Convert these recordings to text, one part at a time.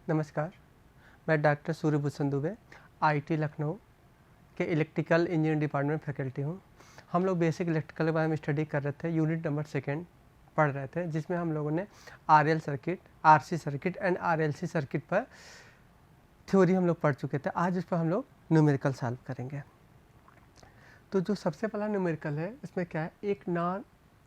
नमस्कार, मैं doctor Suryabhushan Dubey IT Lucknow के इलेक्ट्रिकल इंजीनियरिंग डिपार्टमेंट फैकल्टी हूँ। हम लोग बेसिक इलेक्ट्रिकल के बारे में स्टडी कर रहे थे, यूनिट नंबर 2 पढ़ रहे थे, जिसमें हम लोगों ने RL circuit, RC circuit and RLC circuit पर थ्योरी हम लोग पढ़ चुके थे। आज इस पर हम लोग न्यूमेरिकल सॉल्व करेंगे। तो जो सबसे पहला न्यूमेरिकल है, इसमें क्या है, एक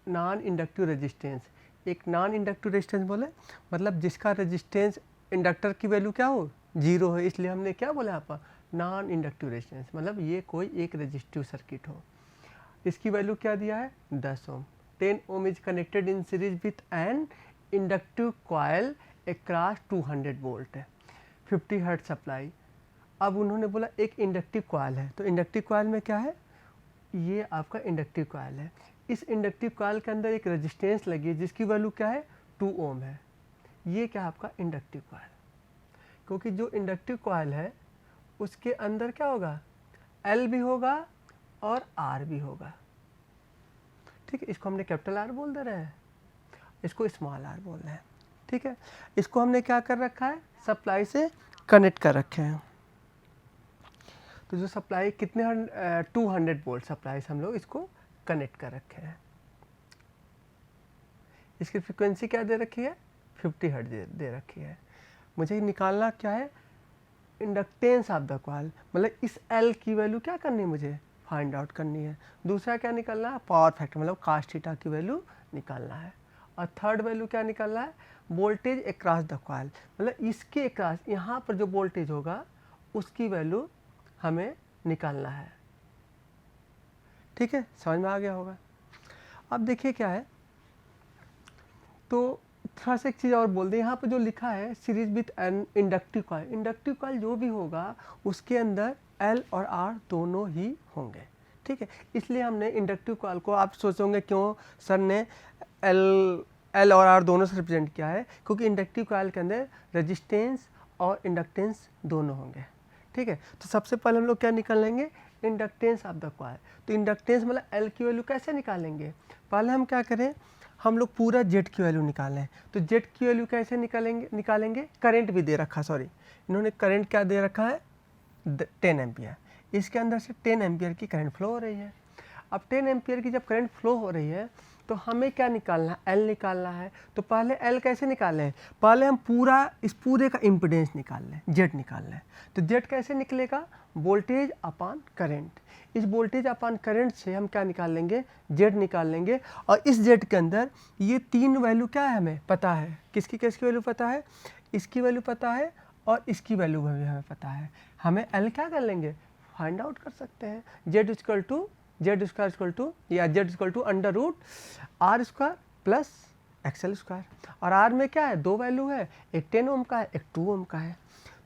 नॉन इंडक्टिव रेजिस्टेंस। एक नॉन इंडक्टिव रेजिस्टेंस बोले मतलब जिसका रेजिस्टेंस इंडक्टर की वैल्यू क्या हो, 0 है, इसलिए हमने क्या बोला यहाँ पर, नॉन इंडक्टिव रेजिस्टेंस, मतलब ये कोई एक रेजिस्टिव सर्किट हो। इसकी वैल्यू क्या दिया है, 10 ohm. 10 ohm is connected in series with an inductive coil across 200 volt है, 50 हर्ट्ज सप्लाई। अब उन्होंने बोला एक इंडक्टिव कॉयल है, तो इंडक्टिव कॉयल में क्या है, ये आपका इंडक्टिव कॉयल है। इस इंडक्टिव कॉयल के अंदर एक रेजिस्टेंस लगी है जिसकी वैल्यू क्या है, 2 ओम है। ये क्या आपका इंडक्टिव कॉयल, क्योंकि जो इंडक्टिव कॉयल है उसके अंदर क्या होगा, L भी होगा और R भी होगा। ठीक है, इसको हमने कैपिटल R बोल दे रहे हैं, इसको स्मॉल r बोल रहे हैं। ठीक है, इसको हमने क्या कर रखा है, सप्लाई से कनेक्ट कर रखे हैं। तो जो सप्लाई कितने 200 वोल्ट सप्लाई से हम लोग इसको कनेक्ट कर रखे हैं। इसकी फ्रीक्वेंसी क्या दे रखी है, 50 हर्ट्ज दे रखी है। मुझे निकालना क्या है, इंडक्टेंस ऑफ द कॉइल, मतलब इस L की वैल्यू क्या करनी है, मुझे फाइंड आउट करनी है। दूसरा क्या निकालना है, पावर फैक्टर, मतलब cos थीटा की वैल्यू निकालना है। और थर्ड वैल्यू क्या निकालना है, वोल्टेज अक्रॉस द कॉइल, मतलब इसके अक्रॉस यहाँ पर जो वोल्टेज होगा उसकी वैल्यू हमें निकालना है। ठीक है, समझ में आ गया होगा। अब देखिए क्या है, तो थोड़ा सा एक चीज़ और बोल दें, यहाँ पर जो लिखा है series with an inductive coil, inductive coil जो भी होगा उसके अंदर L और R दोनों ही होंगे। ठीक है, इसलिए हमने इंडक्टिव कॉइल को, आप सोचोगे क्यों सर ने L और R दोनों से रिप्रेजेंट किया है, क्योंकि इंडक्टिव कॉइल के अंदर रेजिस्टेंस और इंडक्टेंस दोनों होंगे। ठीक है, तो सबसे पहले हम लोग क्या निकाल लेंगे, इंडक्टेंस ऑफ द कॉइल। तो इंडक्टेंस मतलब L की वैल्यू कैसे निकालेंगे, पहले हम क्या करें, हम लोग पूरा जेड की वैल्यू निकालें। तो जेड की वैल्यू कैसे निकालेंगे, करंट भी दे रखा, सॉरी इन्होंने करंट क्या दे रखा है, 10 एम्पियर। इसके अंदर से 10 एम्पियर की करंट फ्लो हो रही है। अब 10 एम्पियर की जब करंट फ्लो हो रही है तो हमें क्या निकालना है, L निकालना है। तो पहले L कैसे निकालें, पहले हम इस पूरे का इम्पिडेंस निकाल लें, जेड निकाल लें। तो जेड कैसे निकलेगा, वोल्टेज अपॉन करंट। इस वोल्टेज अपॉन करंट से हम क्या निकाल लेंगे, जेड निकाल लेंगे। और इस जेड के अंदर ये 3 वैल्यू क्या है हमें पता है, किसकी किसकी वैल्यू पता है, इसकी वैल्यू पता है और इसकी वैल्यू भी हमें पता है। हमें L क्या कर लेंगे, फाइंड आउट कर सकते हैं। जेड इक्वल टू या Z equal to under root R square plus XL square. और R में क्या है, 2 वैल्यू है, एक 10 ओम का है, एक 2 ओम का है।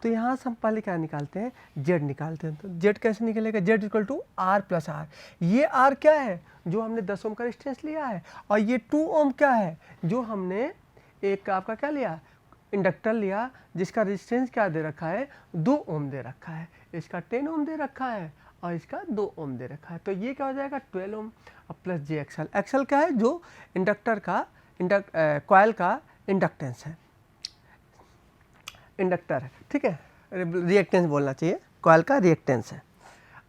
तो यहाँ से हम पहले क्या निकालते हैं, जेड निकालते हैं। तो जेड कैसे निकलेगा, Z equal to R plus R। ये R क्या है, जो हमने 10 ओम का रेजिस्टेंस लिया है, और ये 2 ओम क्या है, जो हमने एक आपका क्या लिया, इंडक्टर लिया, जिसका रेजिस्टेंस क्या दे रखा है, 2 ओम दे रखा है। इसका 10 ओम दे रखा है और इसका 2 ओम दे रखा है। तो ये क्या हो जाएगा, 12 ओम और प्लस जे एक्सएल। एक्सएल क्या है, जो इंडक्टर का कॉइल का इंडक्टेंस है, इंडक्टर है। ठीक है, रिएक्टेंस बोलना चाहिए, कॉइल का रिएक्टेंस है।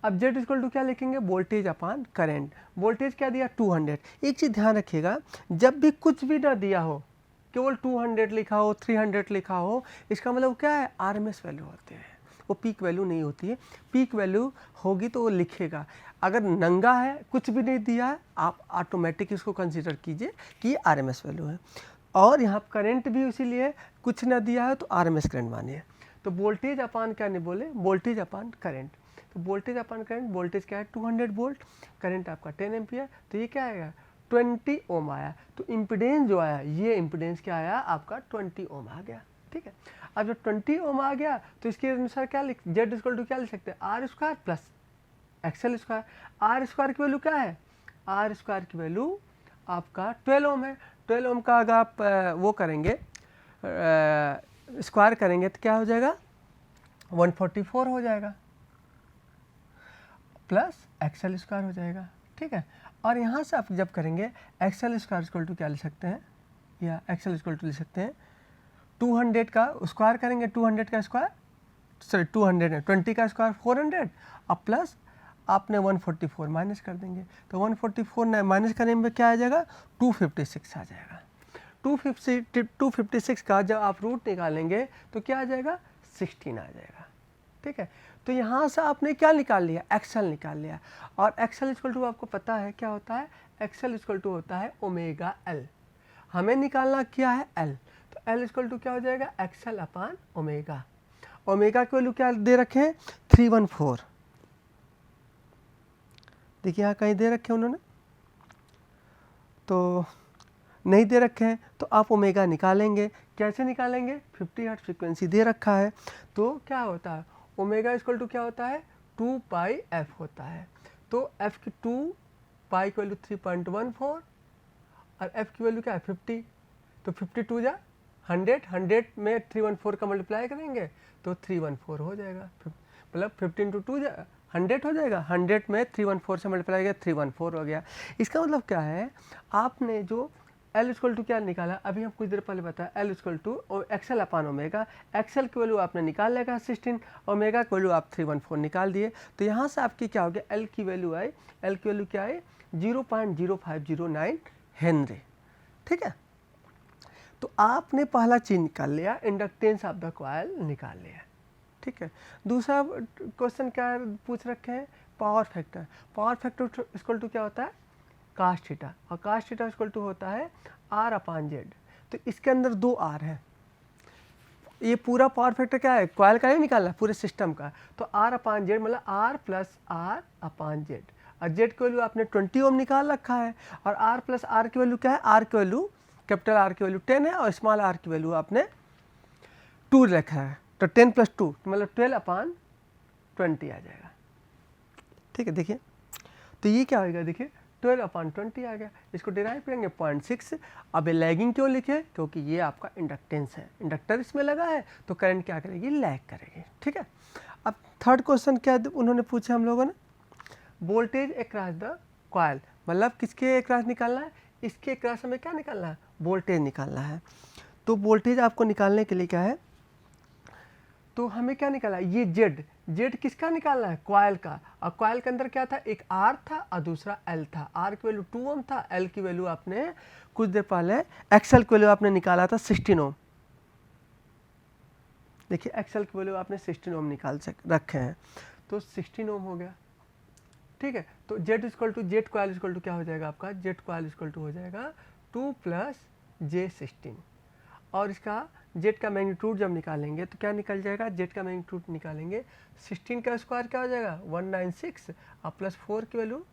अब जेड इक्वल टू क्या लिखेंगे, वोल्टेज अपॉन करंट। वोल्टेज क्या दिया, 200। एक चीज़ ध्यान रखिएगा, जब भी कुछ भी ना दिया हो, केवल 200 लिखा हो, 300 लिखा हो, इसका मतलब क्या है, आरएमएस वैल्यू होते हैं, वो पीक वैल्यू नहीं होती है। पीक वैल्यू होगी तो वो लिखेगा। अगर नंगा है, कुछ भी नहीं दिया है, आप ऑटोमेटिक इसको कंसीडर कीजिए कि आरएमएस वैल्यू है। और यहाँ करंट भी इसीलिए कुछ ना दिया है तो आरएमएस करंट मानिए। तो वोल्टेज अपान क्या नहीं बोले, वोल्टेज अपान करंट। तो वोल्टेज अपान करंट, वोल्टेज क्या है 200 वोल्ट, करंट आपका 10 एम्पियर, तो ये क्या आएगा 20 ओम आया। तो इम्पिडेंस जो आया, ये इम्पिडेंस क्या आया आपका 20 ओम आ गया। ठीक है, अब जब 20 ओम आ गया तो इसके अनुसार क्या लिख, जेड इक्वल टू क्या लिख सकते हैं, R square plus XL square. R square की वैल्यू क्या है, आर स्क्वायर की वैल्यू आपका 12 ओम है। 12 ओम का अगर आप वो करेंगे, स्क्वायर करेंगे तो क्या हो जाएगा 144 हो जाएगा, प्लस एक्सएल स्क्वायर हो जाएगा। ठीक है, और यहाँ से आप जब करेंगे एक्सएल स्क्वायर इक्वल टू क्या लिख सकते हैं, या एक्सएल इक्वल टू लिख सकते हैं 200 का स्क्वायर करेंगे, 200 का स्क्वायर सॉरी 200 है, 20 का स्क्वायर 400 और प्लस आपने 144 माइनस कर देंगे, तो 144 माइनस करने में क्या आ जाएगा, 256 आ जाएगा। 256 का जब आप रूट निकालेंगे तो क्या आ जाएगा, 16 आ जाएगा। ठीक है, तो यहाँ से आपने क्या निकाल लिया, एक्सएल निकाल लिया। और एक्सएल इक्वल टू आपको पता है क्या होता है, एक्सएल इक्वल टू होता है ओमेगा एल। हमें निकालना क्या है, एल, तो एल इक्वल टू क्या हो जाएगा, एक्सएल अपान ओमेगा। ओमेगा की वैल्यू क्या दे रखे हैं, 314। देखिए यहाँ कहीं दे रखे हैं उन्होंने, तो नहीं दे रखे हैं तो आप ओमेगा निकालेंगे। कैसे निकालेंगे, 50 हर्ट्ज फ्रीक्वेंसी दे रखा है, तो क्या होता है, ओमेगा इक्वल टू क्या होता है, 2 पाई एफ होता है। तो एफ की 2 पाई की वैल्यू 3.14 और एफ की वैल्यू क्या है, 50। तो 52 जा 100, 100 में 314 का मल्टीप्लाई करेंगे तो 314 हो जाएगा, मतलब 15 × 2 100 हो जाएगा, 100 में 314 से मल्टीप्लाई किया 314 हो गया। इसका मतलब क्या है, आपने जो एल इक्वल टू क्या निकाला, अभी हम कुछ देर पहले बताया, L equal to XL upon omega. XL की वैल्यू आपने निकाल लेगा 16, ओमेगा की वैल्यू आप 314 निकाल दिए, तो यहाँ से आपकी क्या हो गया, एल की वैल्यू आई, एल की वैल्यू क्या आई, 0.0509 हेनरी। ठीक है, तो आपने पहला चीज निकाल लिया, इंडक्टेंस ऑफ द कॉइल निकाल लिया। ठीक है, दूसरा क्वेश्चन क्या पूछ रखे हैं, power factor. Power factor equal to क्या होता है, कास्ट थीटा, और कास्ट थीटा इक्वल टू होता है आर अपान जेड। तो इसके अंदर 2 आर है, ये पूरा पावर फैक्टर क्या है, कॉइल का नहीं निकालना, पूरे सिस्टम का। तो आर अपान जेड मतलब R plus R upon Z, और जेड की वैल्यू आपने 20 ओम निकाल रखा है, और आर प्लस आर की वैल्यू क्या है, आर की वैल्यू कैपिटल आर की वैल्यू 10 है और स्मॉल आर की वैल्यू आपने 2 रखा है, तो 10 + 2 मतलब 12/20 आ जाएगा। ठीक है, देखिए तो ये क्या होगा, देखिए 12/20 आ गया। इसको डिराइव करेंगे 0.6। अब ये लैगिंग क्यों लिखे, क्योंकि ये आपका इंडक्टेंस है, इंडक्टर इसमें लगा है तो करंट क्या करेगी, लैग करेगी। ठीक है, अब थर्ड क्वेश्चन क्या उन्होंने पूछा हम लोगों ने, वोल्टेज अक्रॉस द कॉइल, मतलब किसके अक्रॉस निकालना है, इसके अक्रॉस हमें क्या निकालना है, वोल्टेज निकालना है। तो वोल्टेज आपको निकालने के लिए क्या है, तो हमें क्या निकाला, ये जेड, जेड किसका निकालना है, कॉइल का। और कॉइल के अंदर क्या था, एक आर था और दूसरा एल था। आर की वैल्यू 2 ओम था, एल की वैल्यू आपने कुछ देर पहले एक्सएल की वैल्यू आपने निकाला था 16 ओम। देखिए एक्सएल की वैल्यू आपने 16 ओम निकाल रखे हैं, तो 16 ओम हो गया। ठीक है, तो Z equal to Z coil equal to क्या हो जाएगा आपका, जेड कॉइल इक्वल टू हो जाएगा 2 + J16। और इसका जेड का मैग्नीट्यूड जब निकालेंगे तो क्या निकल जाएगा, जेड का मैग्नीट्यूड निकालेंगे 16 का स्क्वायर क्या हो जाएगा 196 और प्लस 4 की वैल्यू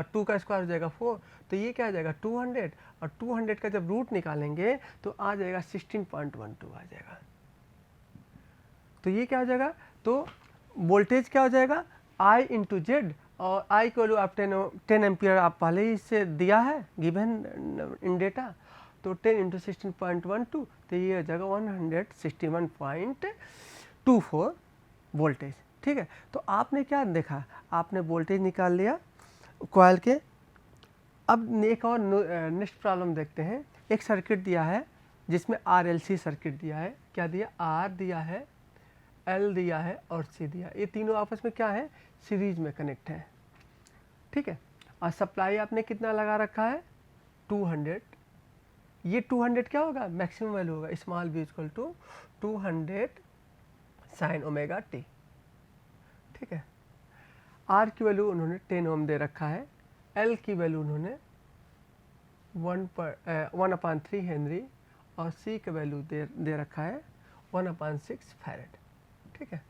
2 का स्क्वायर हो जाएगा 4, तो ये क्या आ जाएगा 200, और 200 का जब रूट निकालेंगे तो आ जाएगा 16.12 आ जाएगा। तो ये क्या हो जाएगा, तो वोल्टेज क्या हो जाएगा I इंटू जेड, और I की वैल्यू आप 10 एम्पियर आप पहले ही से दिया है गिवन इन डेटा, तो 10 × 16.12 तो ये हो जाएगा 161.24 वोल्टेज। ठीक है, तो आपने क्या देखा, आपने वोल्टेज निकाल लिया कॉइल के। अब एक और नेक्स्ट प्रॉब्लम देखते हैं। एक सर्किट दिया है जिसमें RLC सर्किट दिया है, क्या दिया, R दिया है, L दिया है और C दिया, ये तीनों आपस में क्या है, सीरीज में कनेक्ट है। ठीक है, और सप्लाई आपने कितना लगा रखा है 200, ये 200 क्या होगा, मैक्सिमम वैल्यू होगा, small v equal to 200 sin omega t। ठीक है, R की वैल्यू उन्होंने 10 ओम दे रखा है, L की वैल्यू उन्होंने 1/3 हेनरी और C का वैल्यू दे रखा है 1/6 फैरेड। ठीक है,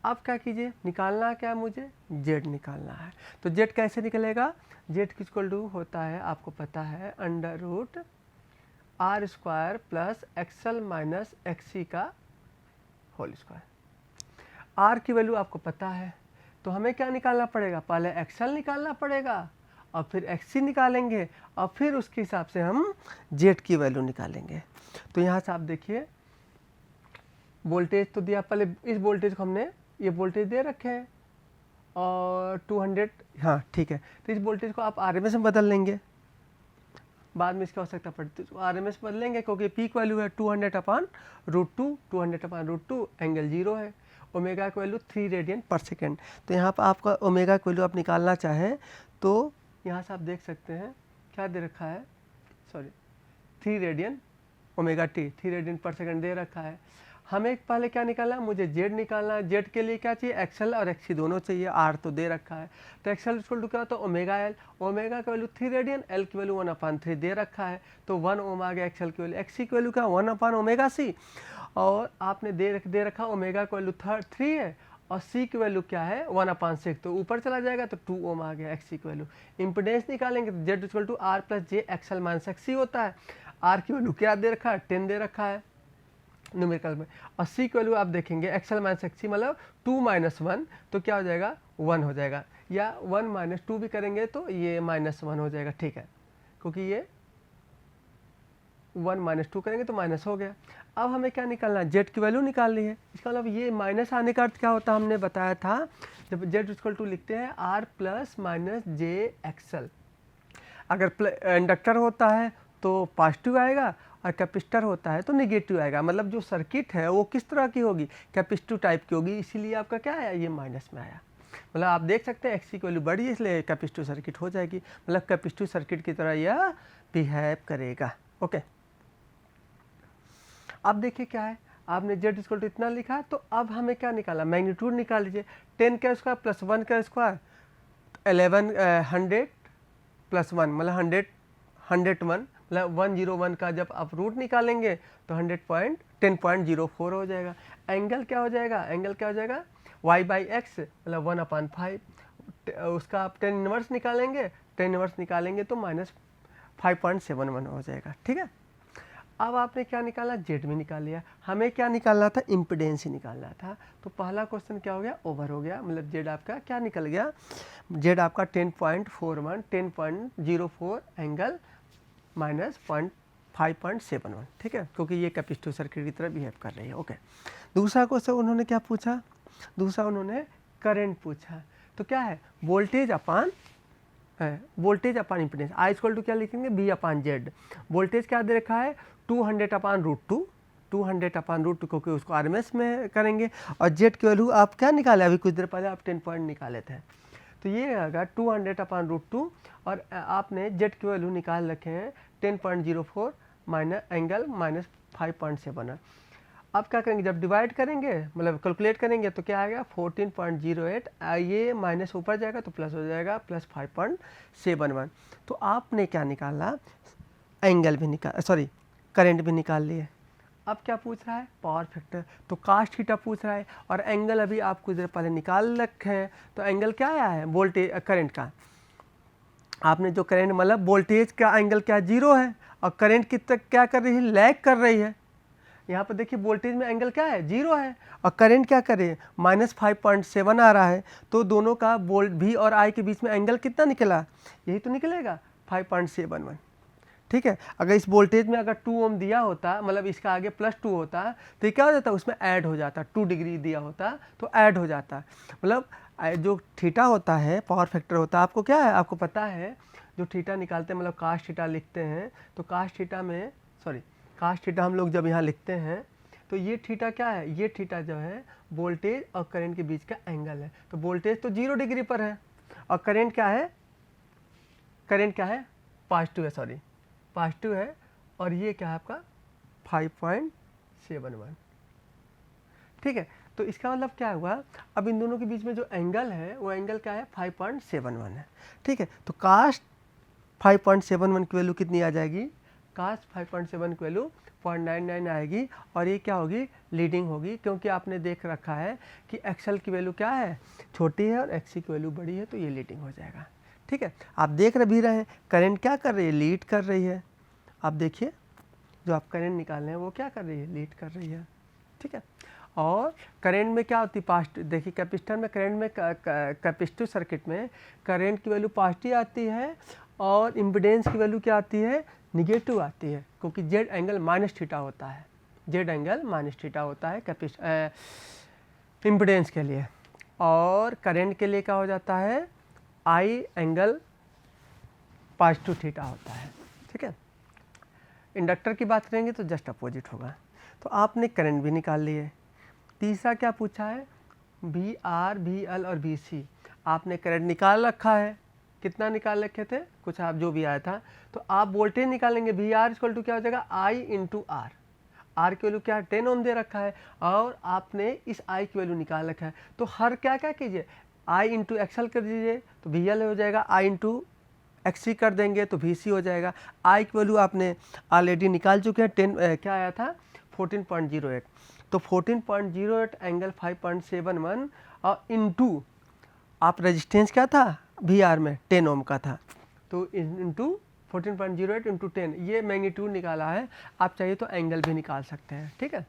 अब क्या कीजिए, निकालना क्या है मुझे, जेड निकालना है। तो जेड कैसे निकलेगा, जेड की इक्वल टू होता है आपको पता है √R² + XL - XC का होल स्क्वायर। R की वैल्यू आपको पता है, तो हमें क्या निकालना पड़ेगा, पहले XL निकालना पड़ेगा और फिर XC निकालेंगे और फिर उसके हिसाब से हम जेड की वैल्यू निकालेंगे। तो यहाँ से आप देखिए वोल्टेज तो दिया, पहले इस वोल्टेज को हमने, ये वोल्टेज दे रखे हैं और 200, हाँ ठीक है, तो इस वोल्टेज को आप RMS में बदल लेंगे, बाद में इसकी आवश्यकता पड़ती है तो RMS बदलेंगे, क्योंकि पीक वैल्यू है 200/√2, 200/√2 एंगल 0 है, ओमेगा की वैल्यू 3 रेडियन पर सेकेंड। तो यहाँ पर आपका ओमेगा की वैल्यू आप निकालना चाहें तो यहाँ से आप देख सकते हैं क्या दे रखा है, sorry 3 radian omega T, 3 radian पर सेकेंड दे रखा है। हमें पहले क्या निकालना है, मुझे जेड निकालना है। जेड के लिए क्या चाहिए, एक्सएल और एक्सी दोनों चाहिए, आर तो दे रखा है। तो एक्सएल इक्वल टू क्या होता है, ओमेगा एल, ओमेगा का वैल्यू 3 रेडियन, एल की वैल्यू 1/3 दे रखा है, तो 1 ओम आ गया एक्सएल की वैल्यू। एक्सी की वैल्यू क्या 1/ओमेगा सी, और आपने दे रखा ओमेगा का वैल्यू 3 है, और सी की वैल्यू क्या है 1/6, तो ऊपर चला जाएगा तो 2 ओम आ गया एक्सी की वैल्यू। इंपिडेंस निकालेंगे तो Z equal to R plus J XL minus XC होता है। आर की वैल्यू क्या दे रखा है, 10 दे रखा है न्यूमेरिकल में, और सी की वैल्यू आप देखेंगे एक्सएल माइनस एक्सी मतलब 2 - 1, तो क्या हो जाएगा 1 हो जाएगा, या 1 - 2 भी करेंगे तो ये -1 हो जाएगा, ठीक है, क्योंकि ये 1 - 2 करेंगे तो माइनस हो गया। अब हमें क्या निकालना है, जेड की वैल्यू निकालनी है। इसका मतलब ये माइनस आने का अर्थ क्या होता है, हमने बताया था जब जेड इक्वल टू लिखते हैं R plus minus J XL. अगर इंडक्टर होता है तो पॉजिटिव आएगा और कैपेसिटर होता है तो नेगेटिव आएगा, मतलब जो सर्किट है वो किस तरह की होगी, कैपेसिटिव टाइप की होगी, इसीलिए आपका क्या आया, ये माइनस में आया। मतलब आप देख सकते हैं एक्सी की वैल्यू बड़ी है इसलिए कैपेसिटिव सर्किट हो जाएगी, मतलब कैपेसिटिव सर्किट की तरह यह बिहेव करेगा। ओके, अब देखिए क्या है, आपने जेड इक्वल टू इतना लिखा, तो अब हमें क्या निकाला, मैग्नीट्यूड निकाल लीजिए। 10 का स्क्वायर प्लस 1 का स्क्वायर 100 प्लस 1 मतलब 101, मतलब 101 का जब आप रूट निकालेंगे तो 10.04 हो जाएगा। एंगल क्या हो जाएगा, एंगल क्या हो जाएगा y/x मतलब 1/5, उसका आप 10 इनवर्स निकालेंगे, 10 इनवर्स निकालेंगे तो -5.71 हो जाएगा, ठीक है। अब आपने क्या निकाला, जेड में निकाल लिया। हमें क्या निकालना था, इम्पिडेंस ही निकालना था। तो पहला क्वेश्चन क्या हो गया, ओवर हो गया, मतलब जेड आपका क्या निकल गया, जेड आपका 10.41, 10.04 एंगल -5.71, ठीक है, क्योंकि ये कैपेसिटिव सर्किट की तरह बिहेव कर रही है। ओके, दूसरा क्वेश्चन उन्होंने क्या पूछा, दूसरा उन्होंने करंट पूछा। तो क्या है, voltage upon impedance, I equal to क्या लिखेंगे, V/Z। वोल्टेज क्या दे रखा है 200/√2, 200/√2, क्योंकि उसको RMS में करेंगे, और जेड की वैल्यू आप क्या निकाले, अभी कुछ देर पहले आप 10 पॉइंट निकाले थे, तो ये आएगा 200/√2, और आपने जेड की वैल्यू निकाल रखे हैं 10.04 माइनस एंगल -5.7। अब क्या करेंगे, जब डिवाइड करेंगे मतलब कैलकुलेट करेंगे तो क्या आएगा 14.08, ये माइनस ऊपर जाएगा तो प्लस हो जाएगा +5.71। तो आपने क्या निकाला, एंगल भी निकाल, सॉरी करंट भी निकाल लिए। अब क्या पूछ रहा है, पावर फैक्टर, तो कास्ट थीटा पूछ रहा है, और एंगल अभी आप कुछ देर पहले निकाल रखे हैं। तो एंगल क्या आया है, वोल्टेज करंट का, आपने जो करंट मतलब वोल्टेज का एंगल क्या 0 है, और करंट की तक क्या कर रही है, लैग कर रही है। यहाँ पर देखिए वोल्टेज में एंगल क्या है 0 है, और करंट क्या कर रही है -5.7 आ रहा है, तो दोनों का वोल्ट V और I के बीच में एंगल कितना निकला, यही तो निकलेगा 5.71, ठीक है। अगर इस वोल्टेज में अगर 2 ओम दिया होता, मतलब इसका आगे +2 होता, तो ये क्या हो जाता, उसमें ऐड हो जाता, 2 डिग्री दिया होता तो ऐड हो जाता, मतलब जो थीटा होता है पावर फैक्टर होता है, आपको क्या है, आपको पता है जो थीटा निकालते हैं मतलब कास्ट थीटा लिखते हैं, तो कास्ट थीटा में कास्ट थीटा हम लोग जब यहाँ लिखते हैं तो ये थीटा क्या है, ये थीटा जो है वोल्टेज और करंट के बीच का एंगल है। तो वोल्टेज तो 0 डिग्री पर है, और करंट क्या है, पॉजिटिव है, पॉजिटिव है, और ये क्या है आपका 5.71, ठीक है। तो इसका मतलब क्या हुआ, अब इन दोनों के बीच में जो एंगल है वो एंगल क्या है 5.71 है, ठीक है। तो कास्ट 5.71 की वैल्यू कितनी आ जाएगी, कास्ट 5.7 की वैल्यू 0.99 आएगी, और ये क्या होगी, लीडिंग होगी, क्योंकि आपने देख रखा है कि एक्सएल की वैल्यू क्या है, छोटी है, और एक्सी की वैल्यू बड़ी है, तो ये लीडिंग हो जाएगा, ठीक है। आप देख भी रहे हैं करंट क्या कर रही है, लीड कर रही है। आप देखिए जो आप करंट निकाल रहे हैं वो क्या कर रही है, लीड कर रही है, ठीक है। और करंट में क्या होती है, पॉजिटिव, देखिए कैपेसिटर में करंट में कैपेसिटिव सर्किट में करंट की वैल्यू पॉजिटिव आती है, और इम्पिडेंस की वैल्यू क्या आती है, निगेटिव आती है, क्योंकि जेड एंगल -θ होता है, जेड एंगल -θ होता है इम्पिडेंस के लिए, और करंट के लिए क्या हो जाता है, आई एंगल +θ होता है, ठीक है। इंडक्टर की बात करेंगे तो जस्ट अपोजिट होगा। तो आपने करंट भी निकाल लिए। तीसरा क्या पूछा है, वी आर, वी एल और वी सी। आपने करंट निकाल रखा है, कितना निकाल रखे थे, कुछ आप जो भी आया था। तो आप वोल्टेज निकालेंगे, वी आर इक्वल टू क्या हो जाएगा, आई इंटू आर। आर की वैल्यू क्या है, 10 ओम दे रखा है और आपने इस आई की वैल्यू निकाल रखा है। तो हर क्या क्या कीजिए, आई इंटू एक्सएल कर दीजिए तो वी एल हो जाएगा, आई इंटू एक्सी कर देंगे तो वी सी हो जाएगा। आई की वैल्यू आपने ऑलरेडी निकाल चुके हैं, 10 क्या आया था 14.08। तो 14.08 एंगल 5.71 और इंटू आप रेजिस्टेंस क्या था वी आर में 10 ओम का था, तो इंटू 14.08 इंटू 10 ये मैग्नीट्यूड निकाला है। आप चाहिए तो एंगल भी निकाल सकते हैं, ठीक है।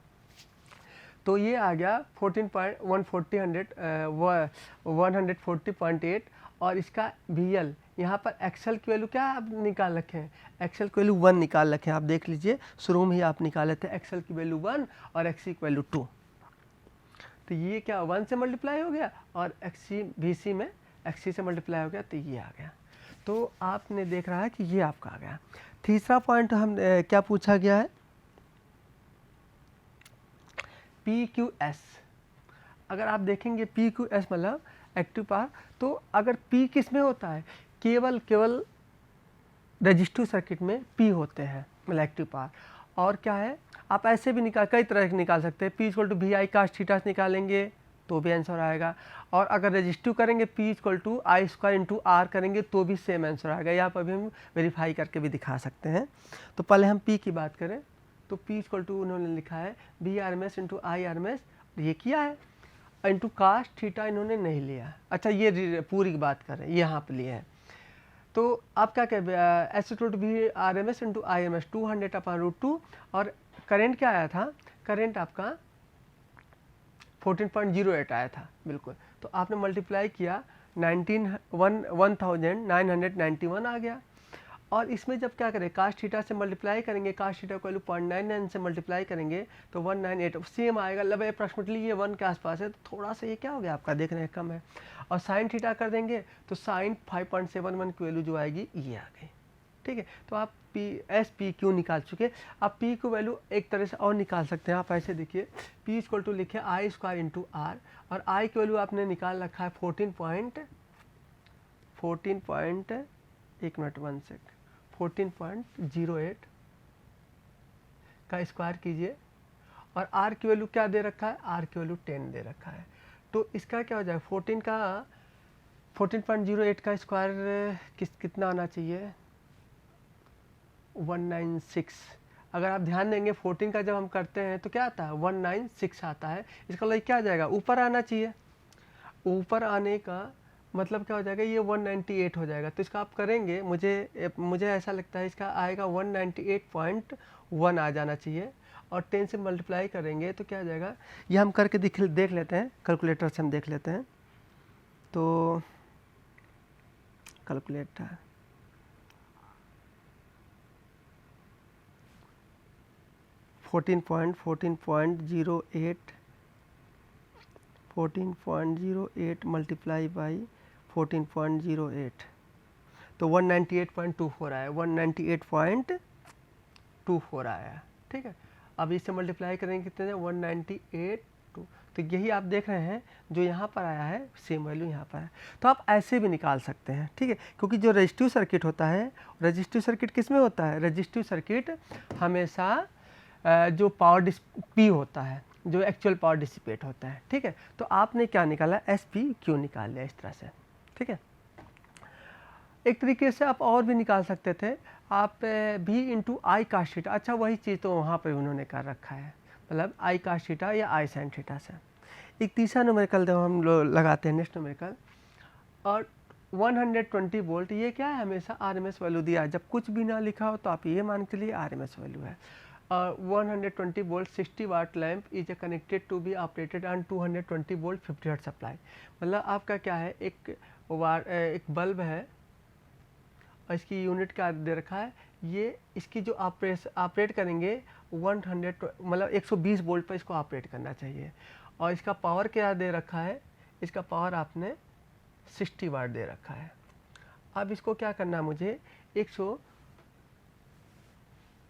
तो ये आ गया 140.8 और इसका वी एल यहाँ पर एक्सेल की वैल्यू क्या आप निकाल रखे हैं, एक्सेल की वैल्यू 1 निकाल रखे हैं। आप देख लीजिए शुरू में ही आप निकाले थे एक्सेल की वैल्यू 1 और एक्सी की वैल्यू 2। तो ये क्या 1 से मल्टीप्लाई हो गया और एक्सी वी सी में एक्सी से मल्टीप्लाई हो गया, तो ये आ गया। तो आपने देख रहा है कि ये आपका आ गया। तीसरा पॉइंट हम क्या पूछा गया है, पी क्यू एस। अगर आप देखेंगे पी क्यू एस मतलब एक्टिव पावर, तो अगर पी किस में होता है, केवल रजिस्टिव सर्किट में पी होते हैं मतलब एक्टिव पावर। और क्या है, आप ऐसे भी निकाल कई तरह के निकाल सकते हैं, P equal to V I cos theta से निकालेंगे तो भी आंसर आएगा। और अगर रजिस्टिव करेंगे P equal to I square into R करेंगे तो भी सेम आंसर आएगा। यहाँ पर भी हम वेरीफाई करके भी दिखा सकते हैं। तो पहले हम पी की बात करें तो पी इक्वल टू उन्होंने लिखा है V R M S into I R M S, ये किया है, इंटू कास्ट थीटा इन्होंने नहीं लिया। अच्छा ये पूरी बात करें यहाँ पर लिए है, तो आप क्या कहें S equal to V R M S into I M S 200/√2 और करेंट क्या आया था, करेंट आपका 14.08 आया था बिल्कुल। तो आपने मल्टीप्लाई किया 1991 आ गया। और इसमें जब क्या करें कास्ट थीटा से मल्टीप्लाई करेंगे, कास्ट थीटा को वैल्यू 0.99 से मल्टीप्लाई करेंगे तो 198 सेम आएगा, मतलब अप्रॉक्सिमेटली ये 1 के आसपास है। तो थोड़ा सा ये क्या हो गया आपका देखने कम है। और साइन थीटा कर देंगे तो साइन 5.71 की वैल्यू जो आएगी ये आ गई, ठीक है। तो आप पी क्यू निकाल चुके। आप पी की वैल्यू एक तरह से और निकाल सकते हैं। आप ऐसे देखिए पी इक्वल टू लिखे आई स्क्वायर इंटू आर और आई की वैल्यू आपने निकाल रखा है 14.08 का स्क्वायर कीजिए और आर की वैल्यू क्या दे रखा है, आर की वैल्यू 10 दे रखा है। तो इसका क्या हो जाएगा 14.08 का स्क्वायर कितना आना चाहिए 196। अगर आप ध्यान देंगे 14 का जब हम करते हैं तो क्या आता है 196 आता है। इसका मतलब क्या आ जाएगा ऊपर आना चाहिए, ऊपर आने का मतलब क्या हो जाएगा ये 198 हो जाएगा। तो इसका आप करेंगे, मुझे ऐसा लगता है इसका आएगा 198.1 आ जाना चाहिए और 10 से मल्टीप्लाई करेंगे तो क्या आ जाएगा, ये हम करके देख लेते हैं, कैलकुलेटर से हम देख लेते हैं। तो कैलकुलेटर 14.08 मल्टीप्लाई बाई 14.08 तो 198.24 आया, 198.24 आया, ठीक है। अब इससे मल्टीप्लाई करेंगे कितने 198 तो यही आप देख रहे हैं जो यहाँ पर आया है सेम वैल्यू यहाँ पर है। तो आप ऐसे भी निकाल सकते हैं, ठीक है। क्योंकि जो रजिस्टिव सर्किट होता है, रजिस्टिव सर्किट किस में होता है, रजिस्टिव सर्किट हमेशा जो पावर पी होता है, जो एक्चुअल पावर डिसिपेट होता है, ठीक है। तो आपने क्या निकाला एस पी क्यू निकाल लिया इस तरह से, ठीक है। एक तरीके से आप और भी निकाल सकते थे, आप भी इंटू आई कास्ट थीटा। अच्छा वही चीज़ तो वहाँ पे उन्होंने कर रखा है, मतलब आई कास्ट थीटा या आई साइन थीटा से। एक तीसरा न्यूमेरिकल जब हम लगाते हैं नेक्स्ट न्यूमेरिकल और 120 वोल्ट, ये क्या है हमेशा आरएमएस वैल्यू दिया है। जब कुछ भी ना लिखा हो तो आप ये मान के लिए आरएमएस वैल्यू है। 120 volt 60 watt lamp is connected to be operated on 220 volt 50 hertz supply. मतलब आपका क्या है एक बल्ब है और इसकी यूनिट क्या दे रखा है, ये इसकी जो ऑपरेट करेंगे 100 मतलब 120 वोल्ट पर इसको ऑपरेट करना चाहिए। और इसका पावर क्या दे रखा है, इसका पावर आपने 60 वाट दे रखा है। अब इसको क्या करना है मुझे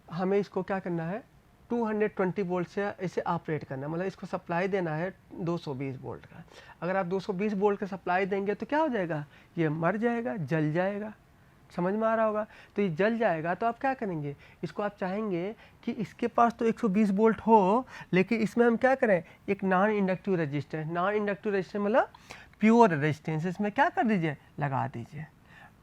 हमें इसको क्या करना है 220 वोल्ट से इसे ऑपरेट करना है, मतलब इसको सप्लाई देना है 220 वोल्ट का। अगर आप 220 वोल्ट का सप्लाई देंगे तो क्या हो जाएगा, ये मर जाएगा, जल जाएगा। समझ में आ रहा होगा। तो ये जल जाएगा तो आप क्या करेंगे, इसको आप चाहेंगे कि इसके पास तो 120 वोल्ट हो, लेकिन इसमें हम क्या करें, एक non inductive resistance, non inductive resistance मतलब प्योर रेजिस्टेंस, इसमें क्या कर दीजिए, लगा दीजिए।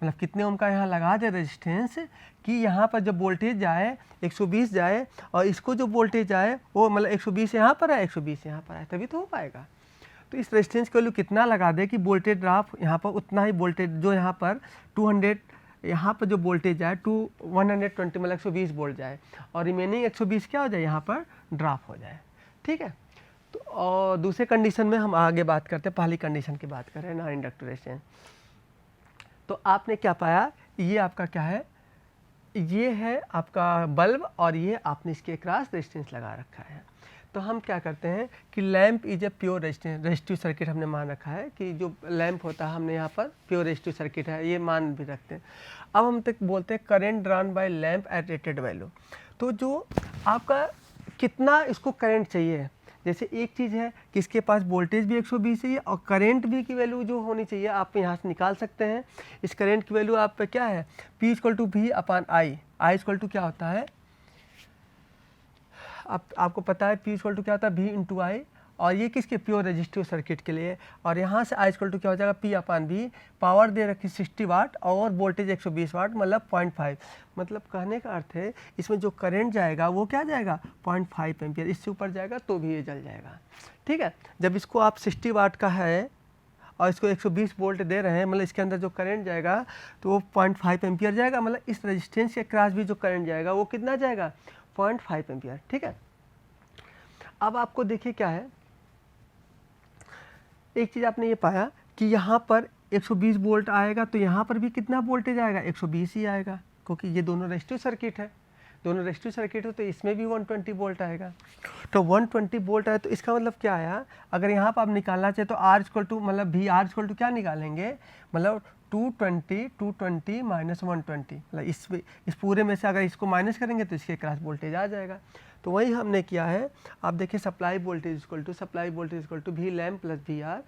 मतलब कितने ओम का यहाँ लगा दे रेजिस्टेंस कि यहाँ पर जब वोल्टेज जाए 120 जाए और इसको जो वोल्टेज आए वो मतलब 120 यहाँ पर है, 120 यहाँ पर है, तभी तो हो पाएगा। तो इस रेजिस्टेंस की वैल्यू कितना लगा दे कि वोल्टेज ड्रॉप यहाँ पर उतना ही वोल्टेज जो यहाँ पर 200 यहाँ पर जो वोल्टेज आए 120 मतलब 120 वोल्ट जाए और रिमेनिंग 120 क्या हो जाए, यहाँ पर ड्रॉप हो जाए। ठीक है। तो और दूसरे कंडीशन में हम आगे बात करते हैं, पहली कंडीशन की बात करें नॉन इंडक्टिव रेजिस्टेंस। तो आपने क्या पाया, ये आपका क्या है, ये है आपका बल्ब और ये आपने इसके क्रॉस रेजिस्टेंस लगा रखा है। तो हम क्या करते हैं कि lamp is a pure resistive circuit हमने मान रखा है कि जो लैंप होता है हमने यहाँ पर प्योर रेजिस्टिव सर्किट है, ये मान भी रखते हैं। अब हम तक बोलते हैं current drawn by lamp at rated value. तो जो आपका कितना इसको करंट चाहिए, जैसे एक चीज़ है कि इसके पास वोल्टेज भी 120 है और करंट भी की वैल्यू जो होनी चाहिए आप यहाँ से निकाल सकते हैं। इस करंट की वैल्यू आप पे क्या है, P = V / I। I = क्या होता है, आपको पता है P = क्या होता है, V × I, और ये किसके, प्योर रेजिस्टिव सर्किट के लिए। और यहाँ से I = क्या हो जाएगा, P/V। पावर दे रखी 60 वाट और वोल्टेज 120 वाट मतलब 0.5। मतलब कहने का अर्थ है इसमें जो करंट जाएगा वो क्या जाएगा, 0.5 एम्पियर। इससे ऊपर जाएगा तो भी ये जल जाएगा। ठीक है। जब इसको आप 60 वाट का है और इसको 120 वोल्ट दे रहे हैं, मतलब इसके अंदर जो करंट जाएगा तो वो 0.5 एम्पियर जाएगा। मतलब इस रेजिस्टेंस के क्रॉस भी जो करंट जाएगा वो कितना जाएगा, 0.5 एम्पियर। ठीक है। अब आपको देखिए क्या है, एक चीज़ आपने ये पाया कि यहाँ पर 120 वोल्ट आएगा तो यहाँ पर भी कितना वोल्टेज आएगा, 120 ही आएगा, क्योंकि ये दोनों रेजिस्टिव सर्किट है। दोनों रेजिस्टिव सर्किट है तो इसमें भी 120 वोल्ट आएगा। तो 120 वोल्ट आया तो इसका मतलब क्या आया, अगर यहाँ पर आप निकालना चाहे तो R = मतलब VR = क्या निकालेंगे, मतलब 220 - 120, मतलब इस पूरे में से अगर इसको माइनस करेंगे तो इसके क्रॉस वोल्टेज आ जाएगा। तो वही हमने किया है। आप देखिए supply voltage = V lamp + VR।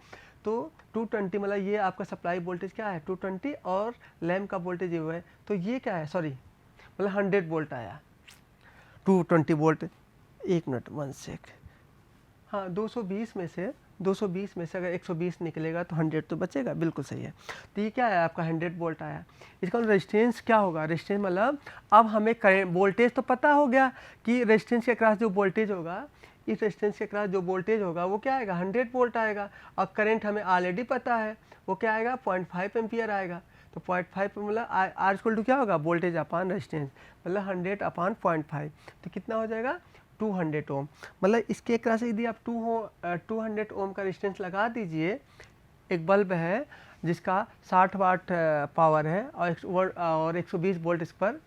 तो 220 मतलब ये आपका सप्लाई वोल्टेज क्या है 220 और लैम्प का वोल्टेज ये है, तो ये क्या है, सॉरी मतलब 100 वोल्ट आया, 220 वोल्ट। एक मिनट 1 सेक, हाँ 220 में से अगर 120 निकलेगा तो 100 तो बचेगा, बिल्कुल सही है। तो ये क्या है आपका 100 वोल्ट आया। इसका रेजिस्टेंस क्या होगा, रेजिस्टेंस मतलब अब हमें करंट वोल्टेज तो पता हो गया कि रेजिस्टेंस के क्रॉस जो वोल्टेज होगा, इस रेजिस्टेंस के क्रॉस जो वोल्टेज होगा वो क्या आएगा, 100 वोल्ट आएगा। और करंट हमें ऑलरेडी पता है वो क्या आएगा, 0.5 एम्पियर आएगा। तो 0.5 मतलब R = क्या होगा, वोल्टेज अपान रेजिस्टेंस, मतलब 100 / 0.5, तो कितना हो जाएगा 200 ओम। मतलब इसके एक तरह से यदि आप 200 ओम का रेजिस्टेंस लगा दीजिए, एक बल्ब है जिसका 60 वाट पावर है और 120 वोल्ट इस पर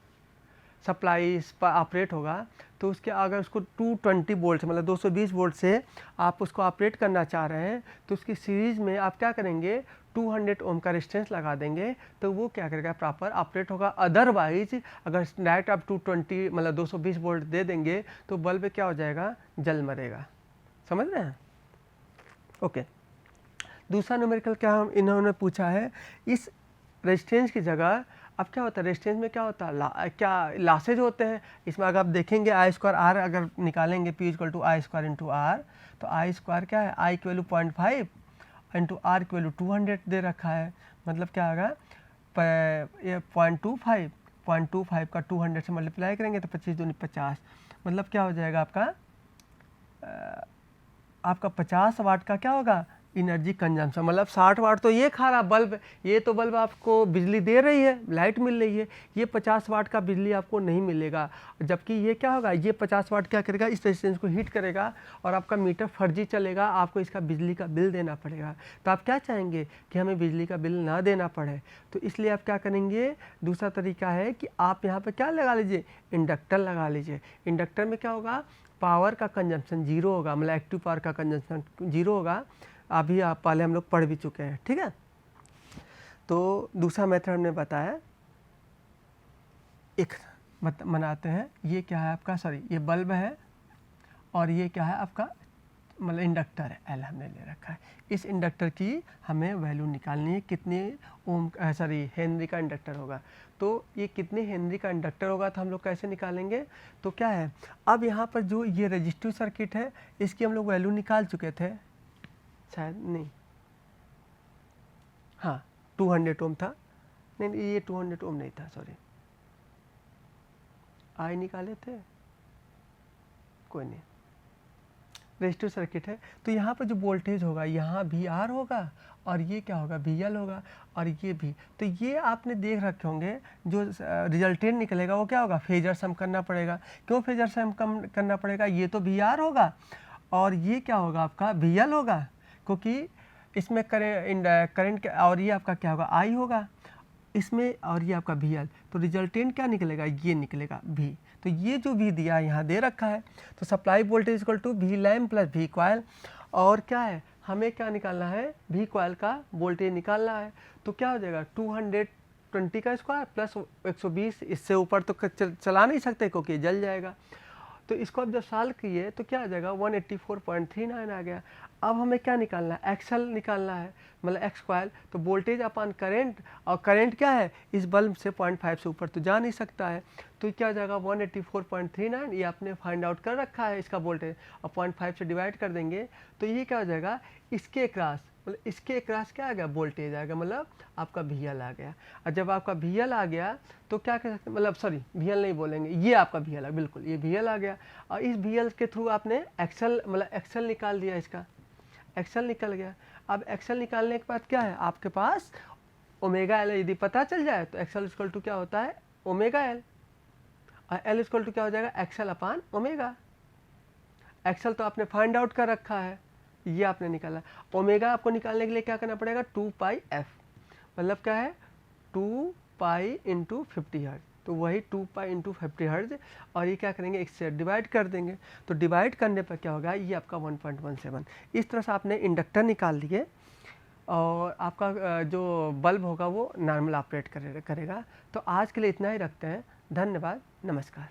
सप्लाई इस पर ऑपरेट होगा, तो उसके अगर उसको 220 वोल्ट से मतलब 220 वोल्ट से आप उसको ऑपरेट करना चाह रहे हैं तो उसकी सीरीज़ में आप क्या करेंगे, 200 ओम का रेजिस्टेंस लगा देंगे तो वो क्या करेगा, प्रॉपर ऑपरेट होगा। अदरवाइज अगर डायरेक्ट आप 220 मतलब 220 वोल्ट दे देंगे तो बल्ब क्या हो जाएगा, जल मरेगा। समझ रहे हैं। ओके। दूसरा न्यूमेरिकल क्या हम इन्होंने पूछा है, इस रेजिस्टेंस की जगह अब क्या होता है, रेजिस्टेंस में क्या होता है, क्या लॉसेज होते हैं। इसमें अगर आप देखेंगे I² R अगर निकालेंगे P = I² × R, तो I² क्या है, I की वैल्यू 0.5 इंटू R की वैल्यू 200 दे रखा है। मतलब क्या होगा, ये 0.25 का 200 से मल्टीप्लाई करेंगे तो 25 दूनी 50, मतलब क्या हो जाएगा आपका 50 वाट का क्या होगा, एनर्जी कंजम्पशन। मतलब 60 वाट तो ये खा रहा बल्ब, ये तो बल्ब आपको बिजली दे रही है, लाइट मिल रही है, ये 50 वाट का बिजली आपको नहीं मिलेगा। जबकि ये क्या होगा, ये 50 वाट क्या करेगा, इस रेजिस्टेंस को हीट करेगा और आपका मीटर फर्जी चलेगा, आपको इसका बिजली का बिल देना पड़ेगा। तो आप क्या चाहेंगे कि हमें बिजली का बिल ना देना पड़े, तो इसलिए आप क्या करेंगे, दूसरा तरीका है कि आप यहाँ पर क्या लगा लीजिए, इंडक्टर लगा लीजिए। इंडक्टर में क्या होगा, पावर का कंजम्पशन 0 होगा, मतलब एक्टिव पावर का कंजम्पशन 0 होगा। अभी आप पहले हम लोग पढ़ भी चुके हैं। ठीक है। तो दूसरा मेथड हमने बताया, एक बनाते हैं। ये क्या है आपका, सॉरी ये बल्ब है और ये क्या है आपका मतलब इंडक्टर है, एल हमने ले रखा है। इस इंडक्टर की हमें वैल्यू निकालनी है, कितने ओम सॉरी हेनरी का इंडक्टर होगा। तो ये कितने हेनरी का इंडक्टर होगा तो हम लोग कैसे निकालेंगे, तो क्या है अब यहाँ पर जो ये रजिस्टिव सर्किट है इसकी हम लोग वैल्यू निकाल चुके थे शायद, नहीं हाँ 200 ओम था, नहीं ये 200 ओम नहीं था, सॉरी आई निकाले थे, कोई नहीं, रेजिस्टिव सर्किट है। तो यहाँ पर जो वोल्टेज होगा यहाँ वी आर होगा और ये क्या होगा वी एल होगा और ये भी। तो ये आपने देख रखे होंगे जो रिजल्टेंट निकलेगा वो क्या होगा, फेजर सम करना पड़ेगा। क्यों फेजर सम करना पड़ेगा, ये तो वी आर होगा और ये क्या होगा आपका वी एल होगा, क्योंकि इसमें करंट और ये आपका क्या होगा आई होगा इसमें, और ये आपका वी एल। तो रिजल्टेंट क्या निकलेगा, ये निकलेगा वी। तो ये जो वी दिया यहाँ दे रखा है, तो supply voltage equal to V lamp plus V coil. और क्या है हमें क्या निकालना है, वी कॉइल का वोल्टेज निकालना है। तो क्या हो जाएगा 220 का स्क्वायर प्लस 120, इससे ऊपर तो चला नहीं सकते क्योंकि जल जाएगा। तो इसको अब जब सॉल्व किए तो क्या आ जाएगा 184.39 आ गया। अब हमें क्या निकालना है, एक्सएल निकालना है, मतलब एक्स कॉइल। तो वोल्टेज अपॉन करंट, और करंट क्या है इस बल्ब से 0.5 से ऊपर तो जा नहीं सकता है। तो क्या हो जाएगा 184.39, ये आपने फाइंड आउट कर रखा है इसका वोल्टेज, और 0.5 से डिवाइड कर देंगे तो ये क्या हो जाएगा इसके क्रॉस, मतलब इसके क्रॉस क्या आ गया वोल्टेज आ गया, मतलब आपका वी एल आ गया। और जब आपका वी एल आ गया तो क्या कह सकते हैं, मतलब सॉरी वी एल नहीं बोलेंगे, ये आपका वी एल है, बिल्कुल ये वी एल आ गया। और इस वी एल के थ्रू आपने एक्सेल मतलब एक्सेल निकाल दिया, इसका एक्सेल निकल गया। अब एक्सेल निकालने के बाद क्या है आपके पास ओमेगा एल यदि पता चल जाए तो एक्सेल इक्वल टू क्या होता है ओमेगा एल, और एल इक्वल टू क्या हो जाएगा एक्सेल अपान ओमेगा। एक्सेल तो आपने फाइंड आउट कर रखा है, ये आपने निकाला। ओमेगा आपको निकालने के लिए क्या करना पड़ेगा 2 पाई एफ, मतलब क्या है 2 पाई इंटू 50 हर्ट्ज, तो वही 2 पाई इंटू 50 हर्ट्ज। और ये क्या करेंगे इससे डिवाइड कर देंगे, तो डिवाइड करने पर क्या होगा ये आपका 1.17। इस तरह से आपने इंडक्टर निकाल लिए और आपका जो बल्ब होगा वो नॉर्मल ऑपरेट करेगा। तो आज के लिए इतना ही रखते हैं, धन्यवाद, नमस्कार।